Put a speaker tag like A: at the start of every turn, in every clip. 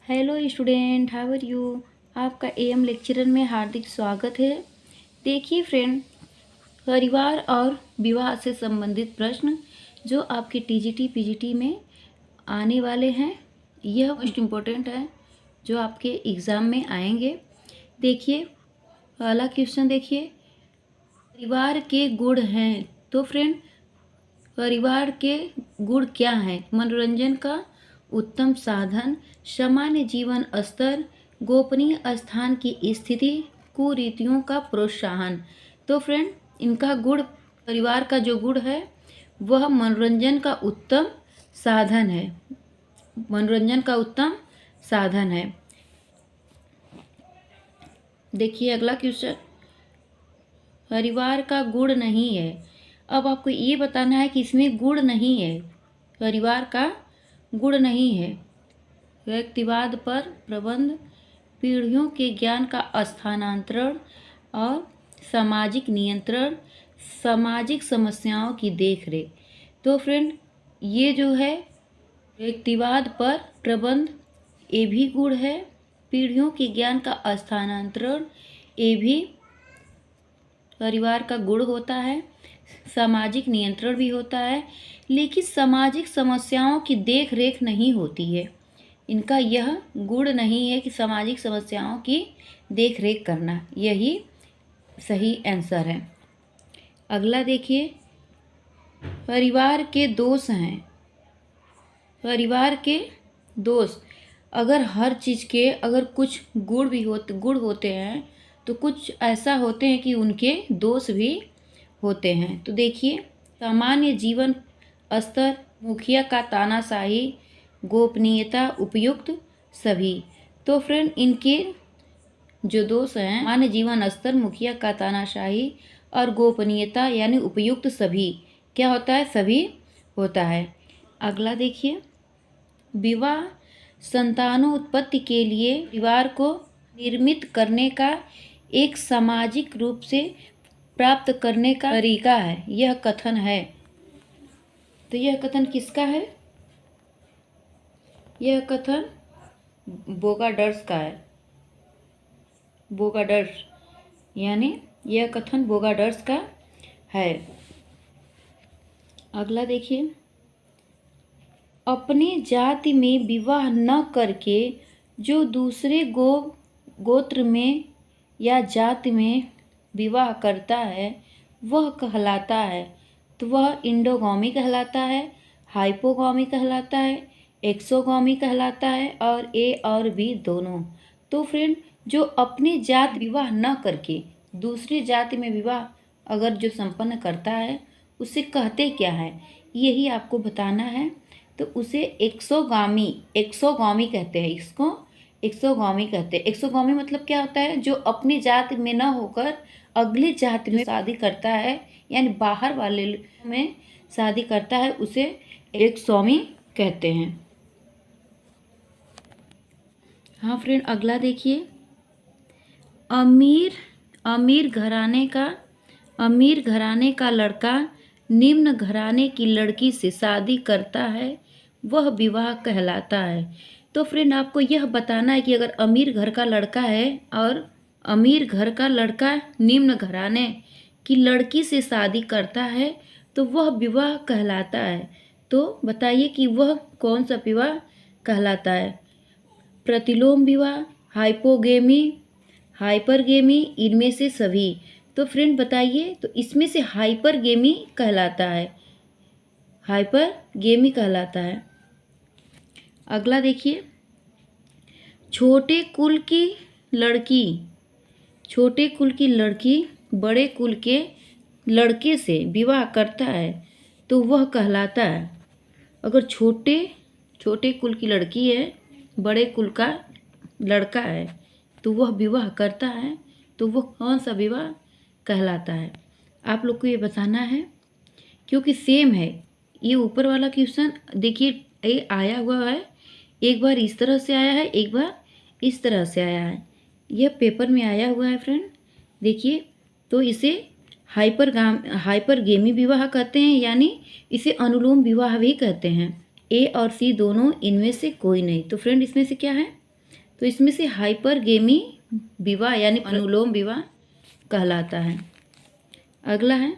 A: Hello student, how are you. आपका AM lecturer में हार्दिक स्वागत है। देखिए फ्रेंड, परिवार और विवाह से संबंधित प्रश्न जो आपके टीजीटी पीजीटी में आने वाले हैं, यह मोस्ट इम्पोर्टेंट है जो आपके एग्ज़ाम में आएंगे। देखिए पहला क्वेश्चन, देखिए परिवार के गुण हैं। तो फ्रेंड, परिवार के गुण क्या हैं? मनोरंजन का उत्तम साधन, सामान्य जीवन स्तर, गोपनीय स्थान की स्थिति, कुरीतियों का प्रोत्साहन। तो फ्रेंड, इनका गुण, परिवार का जो गुण है वह मनोरंजन का उत्तम साधन है। मनोरंजन का उत्तम साधन है। देखिए अगला क्वेश्चन, परिवार का गुण नहीं है। अब आपको ये बताना है कि इसमें गुण नहीं है, परिवार का गुण नहीं है। व्यक्तिवाद पर प्रबंध, पीढ़ियों के ज्ञान का स्थानांतरण और सामाजिक नियंत्रण, सामाजिक समस्याओं की देखरेख। तो फ्रेंड, ये जो है व्यक्तिवाद पर प्रबंध, ये भी गुण है। पीढ़ियों के ज्ञान का स्थानांतरण, ये भी परिवार का गुण होता है। सामाजिक नियंत्रण भी होता है, लेकिन सामाजिक समस्याओं की देख रेख नहीं होती है। इनका यह गुण नहीं है कि सामाजिक समस्याओं की देख रेख करना। यही सही आंसर है। अगला देखिए, परिवार के दोष हैं। परिवार के दोष, अगर हर चीज़ के अगर कुछ गुण होते हैं तो कुछ ऐसा होते हैं कि उनके दोष भी होते हैं। तो देखिए, सामान्य जीवन स्तर, मुखिया का तानाशाही, गोपनीयता, उपयुक्त सभी। तो फ्रेंड, इनके जो दोष हैं, सामान्य जीवन स्तर, मुखिया का तानाशाही और गोपनीयता यानी उपयुक्त सभी, क्या होता है? सभी होता है। अगला देखिए, विवाह संतानोत्पत्ति के लिए परिवार को निर्मित करने का एक सामाजिक रूप से प्राप्त करने का तरीका है, यह कथन है। तो यह कथन किसका है? यह कथन बोगाडर्स का है। बोगाडर्स, यानी यह कथन बोगाडर्स का है। अगला देखिए, अपने जाति में विवाह न करके जो दूसरे गोत्र में या जाति में विवाह करता है वह कहलाता है। तो वह इंडोगामी कहलाता है, हाइपोगामी कहलाता है, एक्सोगामी कहलाता है, और ए और बी दोनों। तो फ्रेंड, जो अपनी जात विवाह न करके दूसरी जाति में विवाह अगर जो संपन्न करता है उसे कहते क्या है, यही आपको बताना है। तो उसे एक्सोगामी कहते हैं। इसको एक्सोगामी कहते हैं। एक्सोगामी मतलब क्या होता है? जो अपनी जाति में न होकर अगली जाति में शादी करता है, यानी बाहर वाले में शादी करता है, उसे एक्सोमी कहते हैं। हाँ फ्रेंड, अगला देखिए, अमीर घराने का लड़का निम्न घराने की लड़की से शादी करता है, वह विवाह कहलाता है। तो फ्रेंड, आपको यह बताना है कि अगर अमीर घर का लड़का है और अमीर घर का लड़का निम्न घराने की लड़की से शादी करता है तो वह विवाह कहलाता है। तो बताइए कि वह कौन सा विवाह कहलाता है? प्रतिलोम विवाह, हाइपोगेमी, हाइपरगेमी, इनमें से सभी। तो फ्रेंड बताइए, तो इसमें से हाइपरगेमी कहलाता है। हाइपरगेमी कहलाता है। अगला देखिए, छोटे कुल की लड़की बड़े कुल के लड़के से विवाह करता है तो वह कहलाता है। अगर छोटे कुल की लड़की है, बड़े कुल का लड़का है, तो वह विवाह करता है तो वह कौन सा विवाह कहलाता है? आप लोग को ये बताना है, क्योंकि सेम है। ये ऊपर वाला क्वेश्चन देखिए, ये आया हुआ है, एक बार इस तरह से आया है, एक बार इस तरह से आया है। यह पेपर में आया हुआ है फ्रेंड, देखिए। तो इसे हाइपरगेमी विवाह कहते हैं, यानी इसे अनुलोम विवाह भी कहते हैं। ए और सी दोनों, इनमें से कोई नहीं। तो फ्रेंड, इसमें से क्या है? तो इसमें से हाइपरगेमी विवाह यानी अनुलोम विवाह कहलाता है। अगला है,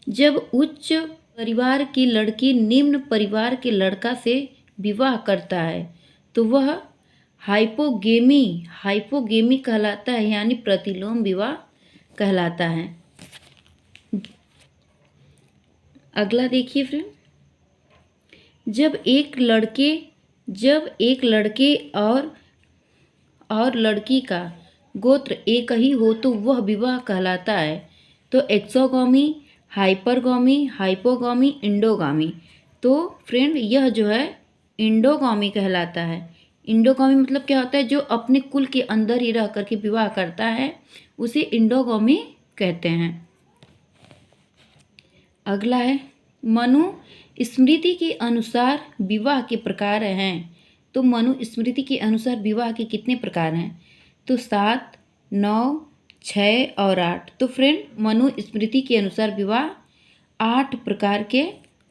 A: जब उच्च परिवार की लड़की निम्न परिवार के लड़का से विवाह करता है तो वह हाइपोगेमी कहलाता है यानी प्रतिलोम विवाह कहलाता है। अगला देखिए फ्रेंड, जब एक लड़के और लड़की का गोत्र एक ही हो तो वह विवाह कहलाता है। तो एक्सोगामी, हाइपरगामी, हाइपोगामी, इंडोगामी। तो फ्रेंड यह जो है इंडोगामी कहलाता है। इंडोगामी मतलब क्या होता है, जो अपने कुल के अंदर ही रह करके विवाह करता है उसे इंडोगामी कहते हैं। अगला है, मनुस्मृति के अनुसार विवाह के प्रकार हैं। तो मनुस्मृति के अनुसार विवाह के कितने प्रकार हैं? तो 7, 9, 6 और 8। तो फ्रेंड मनुस्मृति के अनुसार विवाह 8 प्रकार के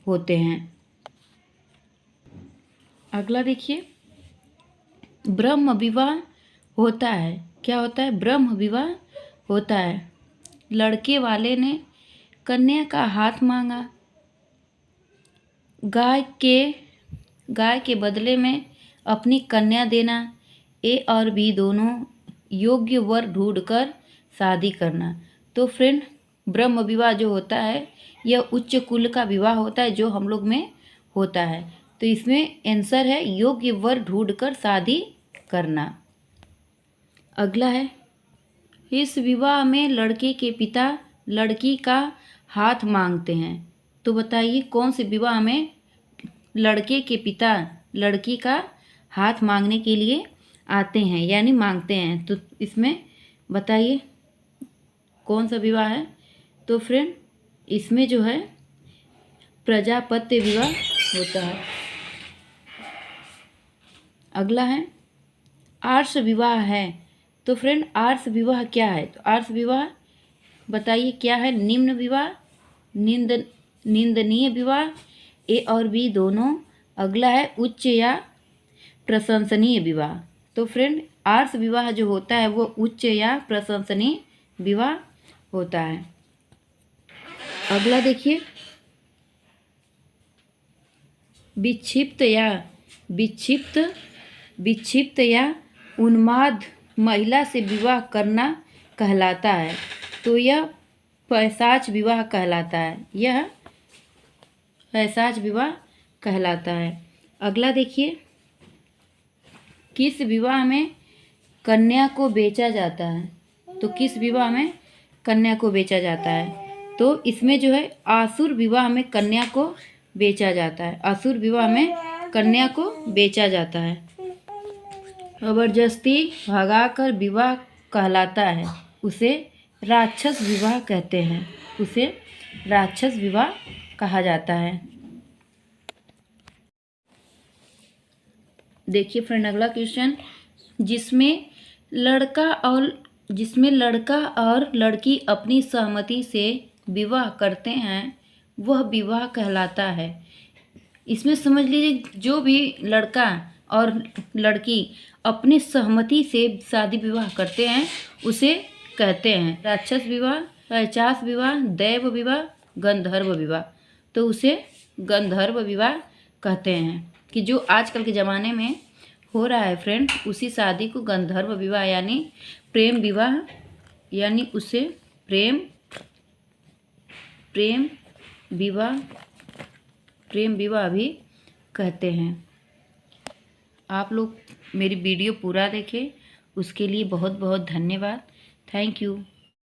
A: होते हैं। अगला देखिए, ब्रह्म विवाह होता है। क्या होता है? ब्रह्म विवाह होता है। लड़के वाले ने कन्या का हाथ मांगा, गाय के बदले में अपनी कन्या देना, ए और बी दोनों योग्य वर ढूंढकर शादी करना। तो फ्रेंड ब्रह्म विवाह जो होता है यह उच्च कुल का विवाह होता है जो हम लोग में होता है। तो इसमें आंसर है योग्य वर ढूंढकर शादी करना। अगला है, इस विवाह में लड़के के पिता लड़की का हाथ मांगते हैं। तो बताइए कौन से विवाह में लड़के के पिता लड़की का हाथ मांगने के लिए आते हैं यानी मांगते हैं? तो इसमें बताइए कौन सा विवाह है? तो फ्रेंड इसमें जो है प्रजापत्य विवाह होता है। अगला है, आर्ष विवाह है। तो फ्रेंड आर्ष विवाह क्या है? तो आर्ष विवाह बताइए क्या है? निम्न विवाह, निंदनीय विवाह, ए और बी दोनों। अगला है उच्च या प्रशंसनीय विवाह। तो फ्रेंड आर्ष विवाह जो होता है वो उच्च या प्रशंसनीय विवाह होता है। अगला देखिए, विक्षिप्त या उन्माद महिला से विवाह करना कहलाता है। तो यह पैशाच विवाह कहलाता है। यह पैशाच विवाह कहलाता है। अगला देखिए, किस विवाह में कन्या को बेचा जाता है? तो किस विवाह में कन्या को बेचा जाता है? तो इसमें जो है आसुर विवाह में कन्या को बेचा जाता है। आसुर विवाह में कन्या को बेचा जाता है। जबरदस्ती भगाकर विवाह कहलाता है, उसे राक्षस विवाह कहते हैं। उसे राक्षस विवाह कहा जाता है। देखिए फ्रेंड अगला क्वेश्चन, जिसमें लड़का और लड़की अपनी सहमति से विवाह करते हैं वह विवाह कहलाता है। इसमें समझ लीजिए जो भी लड़का और लड़की अपनी सहमति से शादी विवाह करते हैं उसे कहते हैं राक्षस विवाह, पैशाच विवाह, दैव विवाह, गंधर्व विवाह। तो उसे गंधर्व विवाह कहते हैं कि जो आजकल के ज़माने में हो रहा है फ्रेंड, उसी शादी को गंधर्व विवाह यानी प्रेम विवाह यानी उसे प्रेम विवाह भी कहते हैं। आप लोग मेरी वीडियो पूरा देखें उसके लिए बहुत बहुत धन्यवाद। Thank you.